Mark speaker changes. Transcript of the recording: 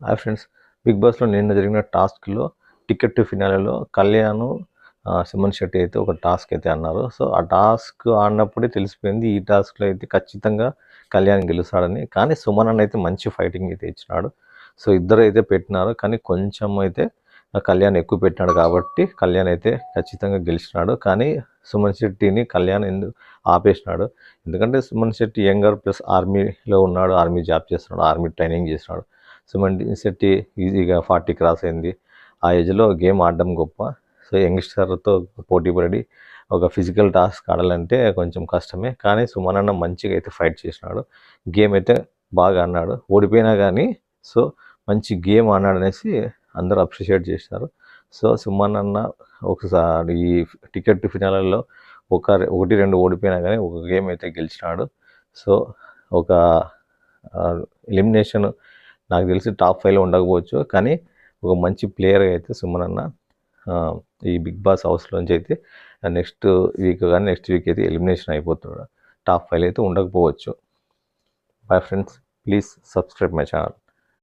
Speaker 1: Hi friends, big బాస్లో నిన్న జరిగిన టాస్క్లో టికెట్ టు ఫినాలేలో కళ్యాణ్ సుమన్ శెట్టి అయితే ఒక టాస్క్ అయితే అన్నారు. సో ఆ టాస్క్ ఆడినప్పుడే తెలిసిపోయింది ఈ టాస్క్లో అయితే ఖచ్చితంగా కళ్యాణ్ గెలుస్తాడని. కానీ సుమన్ అన్న అయితే మంచి ఫైటింగ్ అయితే ఇచ్చినాడు. సో ఇద్దరు అయితే పెట్టినారు, కానీ కొంచెం అయితే కళ్యాణ్ ఎక్కువ పెట్టినాడు కాబట్టి కళ్యాణ్ అయితే ఖచ్చితంగా గెలిచినాడు. కానీ సుమన్ శెట్టిని కళ్యాణ్ ఎందుకు ఆపేసినాడు? ఎందుకంటే సుమన్ శెట్టి యంగర్ ప్లస్ ఆర్మీలో ఉన్నాడు, ఆర్మీ జాబ్ చేస్తున్నాడు, ఆర్మీ ట్రైనింగ్ చేస్తున్నాడు. సుమన్ శెట్టి ఈజీగా 40 క్రాస్ అయింది. ఆ ఏజ్లో గేమ్ ఆడడం గొప్ప. సో యంగ్స్టర్తో పోటీ పడి ఒక ఫిజికల్ టాస్క్ ఆడాలంటే కొంచెం కష్టమే. కానీ సుమన్ అన్న మంచిగా అయితే ఫైట్ చేసినాడు, గేమ్ అయితే బాగా ఆడినాడు. ఓడిపోయినా కానీ సో మంచి గేమ్ ఆడినాడు అనేసి అందరూ అప్రిషియేట్ చేస్తారు. సో సుమన్ అన్న ఒకసారి ఈ టికెట్ ఫినాలలో ఒకటి రెండు ఓడిపోయినా కానీ ఒక గేమ్ అయితే గెలిచినాడు. సో ఒక ఎలిమినేషన్ నాకు తెలిసి టాప్ 5లో ఉండకపోవచ్చు, కానీ ఒక మంచి ప్లేయర్ అయితే సుమన్ అన్న ఈ బిగ్ బాస్ హౌస్లోంచి అయితే నెక్స్ట్ వీక్ కానీ నెక్స్ట్ వీక్ అయితే ఎలిమినేషన్ అయిపోతున్నాడు. టాప్ 5 అయితే ఉండకపోవచ్చు. Bye friends, please subscribe my channel.